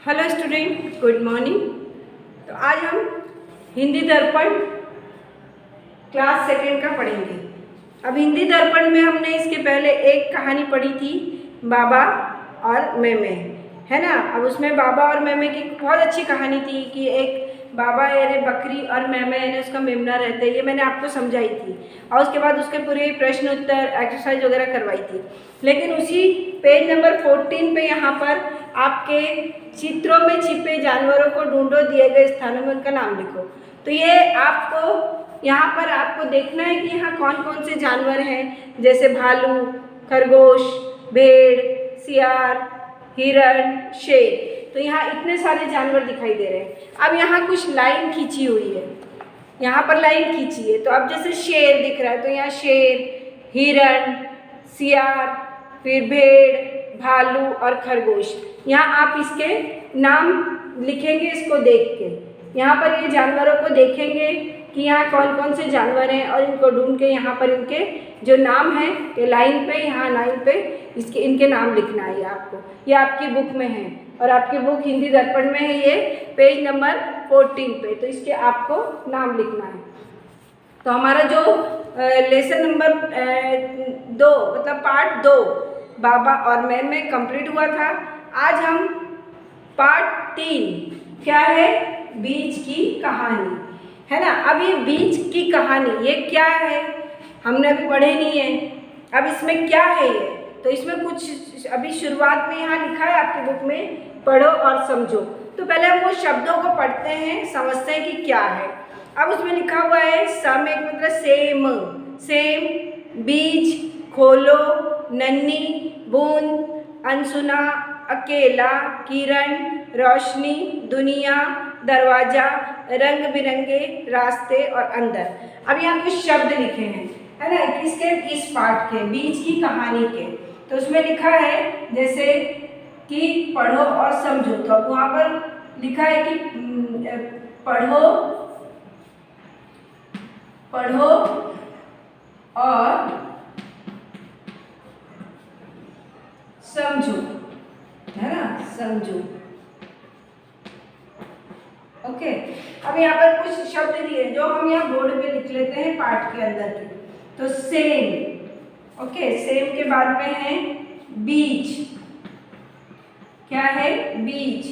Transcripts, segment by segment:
Hello student, good morning. तो आज हम हिंदी दर्पण क्लास सेकेंड का पढ़ेंगे। अब हिंदी दर्पण में हमने इसके पहले एक कहानी पढ़ी थी, बाबा और मैमे, है ना। अब उसमें बाबा और मैमे की बहुत अच्छी कहानी थी कि एक बाबा यानी बकरी और मैमे यानी उसका मेमना रहते, ये मैंने आपको समझाई थी। और उसके बाद उसके पूरे प्रश्न उत्तर एक्सरसाइज वगैरह करवाई थी। लेकिन उसी पेज नंबर 14 पे यहाँ पर आपके चित्रों में छिपे जानवरों को ढूंढो, दिए गए स्थानों में उनका नाम लिखो। तो ये आपको यहाँ पर आपको देखना है कि यहाँ कौन कौन से जानवर हैं, जैसे भालू, खरगोश, भेड़, सियार, हिरण, शेर। तो यहाँ इतने सारे जानवर दिखाई दे रहे हैं। अब यहाँ कुछ लाइन खींची हुई है, यहाँ पर लाइन खींची है। तो अब जैसे शेर दिख रहा है तो यहाँ शेर, हिरण, सियार, फिर भेड़, भालू और खरगोश। यहाँ आप इसके नाम लिखेंगे इसको देख के। यहाँ पर ये जानवरों को देखेंगे कि यहाँ कौन कौन से जानवर हैं और इनको ढूंढ के यहाँ पर इनके जो नाम हैं ये लाइन पे, यहाँ लाइन पे इसके इनके नाम लिखना है। आपको ये आपकी बुक में है और आपकी बुक हिंदी दर्पण में है, ये पेज नंबर 14 पे। तो इसके आपको नाम लिखना है। तो हमारा जो लेसन नंबर 2 मतलब पार्ट 2 बाबा और मैमे कंप्लीट हुआ था। आज हम पार्ट 3 क्या है, बीज की कहानी, है ना। अब ये बीज की कहानी ये क्या है हमने अभी पढ़े नहीं है। अब इसमें क्या है ये, तो इसमें कुछ अभी शुरुआत में यहाँ लिखा है आपकी बुक में, पढ़ो और समझो। तो पहले हम वो शब्दों को पढ़ते हैं, समझते हैं कि क्या है। अब उसमें लिखा हुआ है सम, एक मतलब सेम, सेम, बीज, खोलो, नन्ही, बूंद, अनसुना, अकेला, किरण, रोशनी, दुनिया, दरवाजा, रंग बिरंगे, रास्ते और अंदर। अब यहाँ कुछ शब्द लिखे हैं, है ना, किसके, इस पाठ के, बीज की कहानी के। तो उसमें लिखा है जैसे कि पढ़ो और समझो। तो अब वहाँ पर लिखा है कि पढ़ो और समझो, है ना, समझो। ओके। अब यहाँ पर कुछ शब्द दिए जो हम यहाँ बोर्ड पे लिख लेते हैं पाठ के अंदर के। तो सेम, ओके, सेम के बाद में है बीज, क्या है, बीज।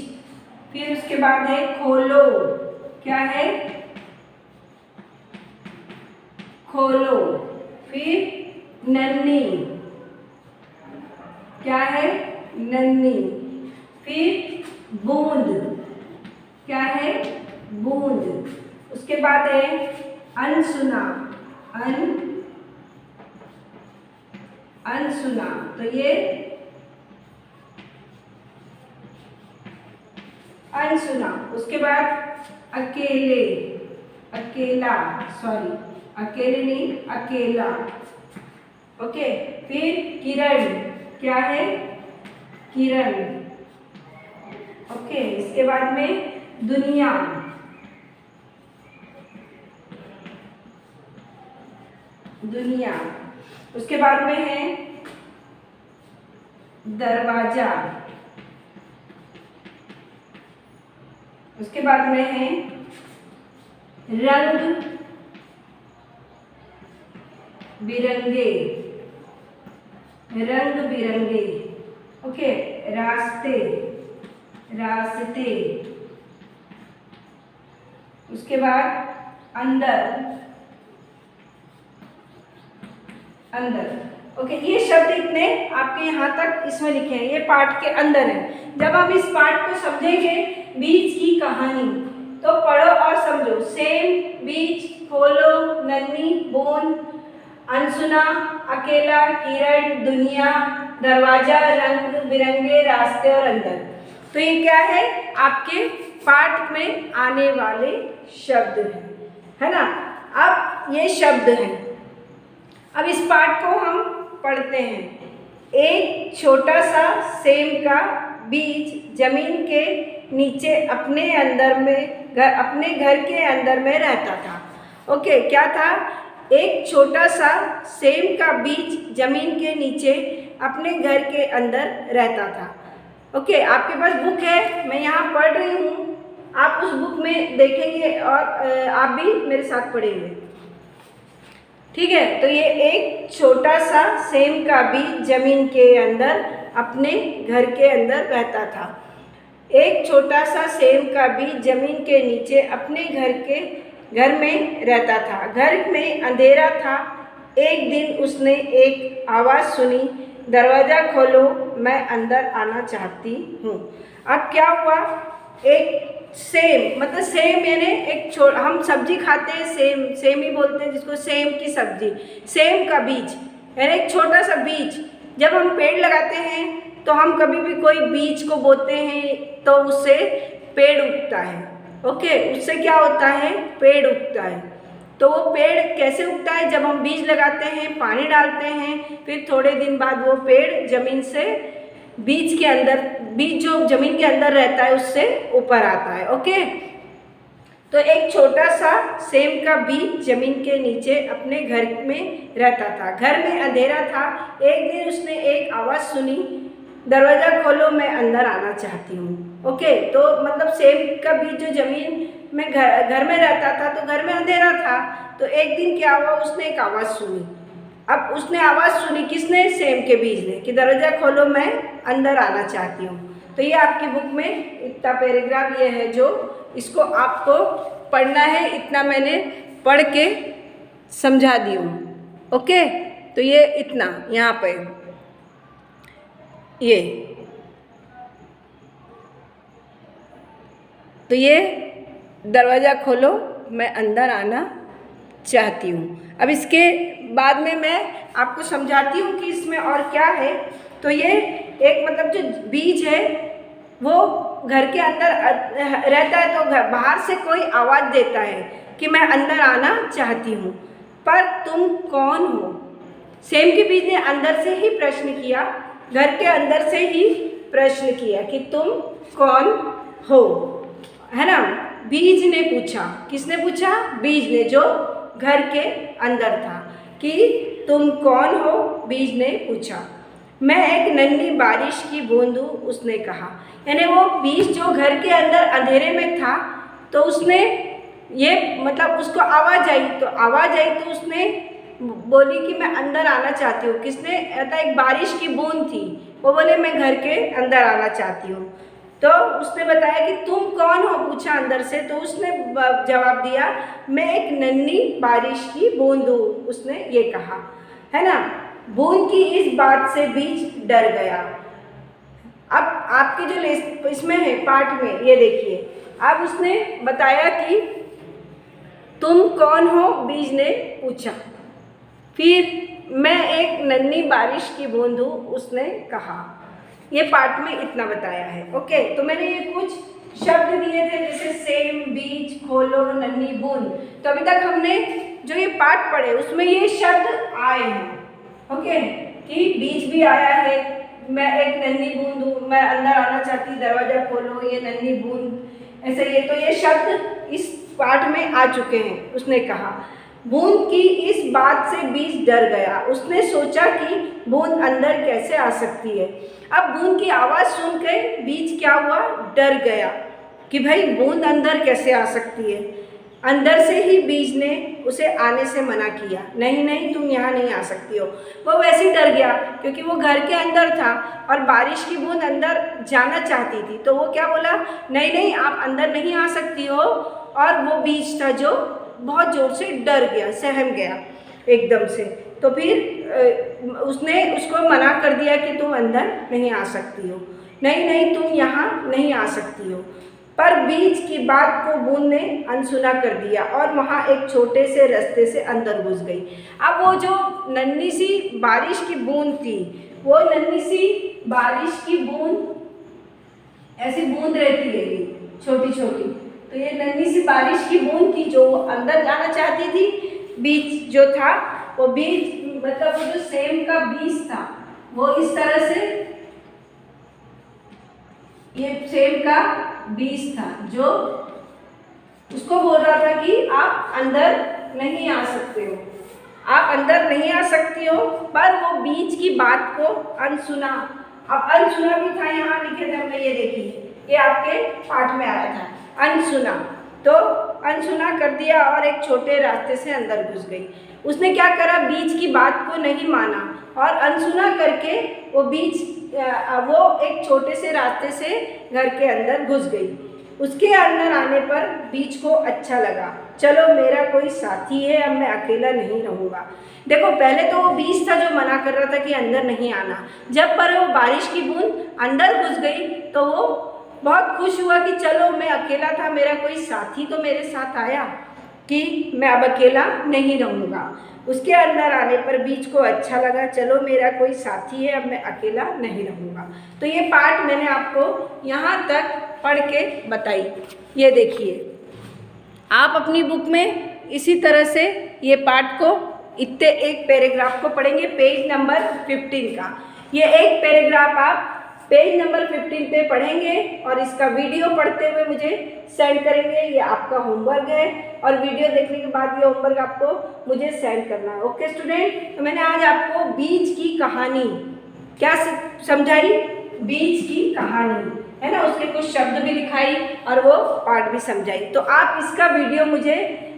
फिर उसके बाद है खोलो, क्या है, खोलो। फिर नन्ही, क्या है, नन्ही। फिर बूंद, क्या है, बूंद। उसके बाद है अनसुना, अनसुना। तो ये अनसुना। उसके बाद अकेले, अकेला, सॉरी अकेले नहीं, अकेला। ओके। फिर किरण, क्या है, किरण। ओके। इसके बाद में दुनिया, दुनिया। उसके बाद में है दरवाजा। उसके बाद में है रंग बिरंगे, रंग बिरंगे। ओके। रास्ते, रास्ते। उसके बाद अंदर, अंदर। ओके। ये शब्द इतने आपके यहाँ तक इसमें लिखे हैं, ये पाठ के अंदर है। जब हम इस पाठ को समझेंगे, बीज की कहानी, तो पढ़ो और समझो। सेम, बीज, खोलो, नन्ही, बूंद, अनसुना, अकेला, किरण, दुनिया, दरवाजा, रंग बिरंगे, रास्ते और अंदर। तो ये क्या है, आपके पाठ में आने वाले शब्द हैं, है ना। अब ये शब्द हैं। अब इस पाठ को हम पढ़ते हैं। एक छोटा सा सेम का बीज जमीन के नीचे अपने घर के अंदर में रहता था। ओके। क्या था, एक छोटा सा सेम का बीज जमीन के नीचे अपने घर के अंदर रहता था। ओके, आपके पास बुक है, मैं यहाँ पढ़ रही हूँ, आप उस बुक में देखेंगे और आप भी मेरे साथ पढ़ेंगे। ठीक है, तो ये एक छोटा सा सेम का बीज जमीन के अंदर अपने घर के अंदर रहता था। एक छोटा सा सेम का बीज जमीन के नीचे अपने घर में रहता था। घर में अंधेरा था। एक दिन उसने एक आवाज़ सुनी, दरवाज़ा खोलो, मैं अंदर आना चाहती हूँ। अब क्या हुआ, एक सेम मतलब सेम यानी एक हम सब्जी खाते हैं, सेम ही बोलते हैं जिसको, सेम की सब्जी, सेम का बीज यानी एक छोटा सा बीज। जब हम पेड़ लगाते हैं तो हम कभी भी कोई बीज को बोते हैं तो उससे पेड़ उगता है। ओके, उससे क्या होता है, पेड़ उगता है। तो वो पेड़ कैसे उगता है, जब हम बीज लगाते हैं, पानी डालते हैं, फिर थोड़े दिन बाद वो पेड़ जमीन से बीज के अंदर, बीज जो जमीन के अंदर रहता है उससे ऊपर आता है। ओके, तो एक छोटा सा सेम का बीज जमीन के नीचे अपने घर में रहता था। घर में अंधेरा था। एक दिन उसने एक आवाज़ सुनी, दरवाज़ा खोलो, मैं अंदर आना चाहती हूँ। ओके, तो मतलब सेम का बीज जो जमीन में घर में रहता था, तो घर में अंधेरा था। तो एक दिन क्या हुआ, उसने एक आवाज़ सुनी। अब उसने आवाज़ सुनी, किसने, सेम के बीज ने, कि दरवाज़ा खोलो, मैं अंदर आना चाहती हूँ। तो ये आपकी बुक में इतना पैराग्राफ ये है जो इसको आपको पढ़ना है, इतना मैंने पढ़ के समझा दी हूँ। ओके, तो ये इतना यहाँ पे ये, तो ये दरवाज़ा खोलो, मैं अंदर आना चाहती हूँ। अब इसके बाद में मैं आपको समझाती हूँ कि इसमें और क्या है। तो ये एक मतलब जो बीज है वो घर के अंदर रहता है, तो बाहर से कोई आवाज़ देता है कि मैं अंदर आना चाहती हूँ, पर तुम कौन हो। सेम के बीज ने अंदर से ही प्रश्न किया, घर के अंदर से ही प्रश्न किया कि तुम कौन हो, है ना। बीज ने पूछा, किसने पूछा, बीज ने, जो घर के अंदर था, कि तुम कौन हो। बीज ने पूछा। मैं एक नन्ही बारिश की बूंद हूँ, उसने कहा। यानी वो बीज जो घर के अंदर अंधेरे में था, तो उसने ये मतलब उसको आवाज़ आई, तो उसने बोली कि मैं अंदर आना चाहती हूँ। किसने, एक बारिश की बूंद थी, वो बोले मैं घर के अंदर आना चाहती हूँ। तो उसने बताया कि तुम कौन हो, पूछा अंदर से। तो उसने जवाब दिया, मैं एक नन्ही बारिश की बूंद हूँ, उसने ये कहा, है ना। बूंद की इस बात से बीज डर गया। अब आपके जो इसमें है पाठ में, ये देखिए, अब उसने बताया कि तुम कौन हो, बीज ने पूछा। फिर मैं एक नन्ही बारिश की बूंद हूँ, उसने कहा। ये पाठ में इतना बताया है। ओके, तो मैंने ये कुछ शब्द दिए थे, जैसे सेम, बीज, खोलो, नन्ही बूंद। तो अभी तक हमने जो ये पाठ पढ़े उसमें ये शब्द आए हैं। ओके, कि बीज भी आया है, मैं एक नन्ही बूंद हूँ, मैं अंदर आना चाहती, दरवाजा खोलो, ये नन्ही बूंद, ऐसे ये, तो ये शब्द इस पाठ में आ चुके हैं। उसने कहा, बूंद की इस बात से बीज डर गया। उसने सोचा कि बूंद अंदर कैसे आ सकती है। अब बूंद की आवाज़ सुनकर बीज क्या हुआ, डर गया कि भाई बूंद अंदर कैसे आ सकती है। अंदर से ही बीज ने उसे आने से मना किया, नहीं नहीं, तुम यहाँ नहीं आ सकती हो। वो वैसे ही डर गया क्योंकि वो घर के अंदर था और बारिश की बूंद अंदर जाना चाहती थी। तो वो क्या बोला, नहीं नहीं, आप अंदर नहीं आ सकती हो। और वो बीज था जो बहुत ज़ोर से डर गया, सहम गया एकदम से। तो फिर उसने उसको मना कर दिया कि तुम अंदर नहीं आ सकती हो, नहीं नहीं, तुम यहाँ नहीं आ सकती हो। पर बीज की बात को बूंद ने अनसुना कर दिया और वहाँ एक छोटे से रास्ते से अंदर घुस गई। अब वो जो नन्ही सी बारिश की बूंद थी, वो नन्ही सी बारिश की बूंद, ऐसी बूंद रहती है छोटी छोटी, तो ये नन्ही सी बारिश की बूंद थी जो अंदर जाना चाहती थी। बीज जो था, वो बीज मतलब वो जो सेम का बीज था, वो इस तरह से, ये सेम का बीज था जो उसको बोल रहा था कि आप अंदर नहीं आ सकते हो, आप अंदर नहीं आ सकती हो। पर वो बीज की बात को अनसुना, अब अनसुना भी था, यहाँ लिखे एग्जाम में ये देखिए, ये आपके पाठ में आया था अनसुना। तो अनसुना कर दिया और एक छोटे रास्ते से अंदर घुस गई। उसने क्या करा, बीच की बात को नहीं माना और अनसुना करके वो एक छोटे से रास्ते से घर के अंदर घुस गई। उसके अंदर आने पर बीच को अच्छा लगा, चलो मेरा कोई साथी है, अब मैं अकेला नहीं रहूँगा। देखो पहले तो वो बीच था जो मना कर रहा था कि अंदर नहीं आना, जब पर वो बारिश की बूंद अंदर घुस गई तो वो बहुत खुश हुआ कि चलो मैं अकेला था, मेरा कोई साथी तो मेरे साथ आया कि मैं अब अकेला नहीं रहूँगा। उसके अंदर आने पर बीच को अच्छा लगा, चलो मेरा कोई साथी है, अब मैं अकेला नहीं रहूँगा। तो ये पाठ मैंने आपको यहाँ तक पढ़ के बताई। ये देखिए, आप अपनी बुक में इसी तरह से ये पाठ को इतने एक पैराग्राफ को पढ़ेंगे, पेज नंबर 15 का। ये एक पैराग्राफ आप पेज नंबर 15 पे पढ़ेंगे और इसका वीडियो पढ़ते हुए मुझे सेंड करेंगे। ये आपका होमवर्क है और वीडियो देखने के बाद ये होमवर्क आपको मुझे सेंड करना है। ओके स्टूडेंट, तो मैंने आज आपको बीज की कहानी क्या समझाई, बीज की कहानी है ना, उसके कुछ शब्द भी लिखाई और वो पाठ भी समझाई। तो आप इसका वीडियो मुझे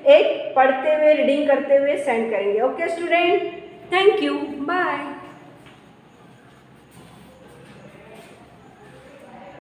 एक पढ़ते हुए रीडिंग करते हुए सेंड करेंगे। Okay student, thank you, bye.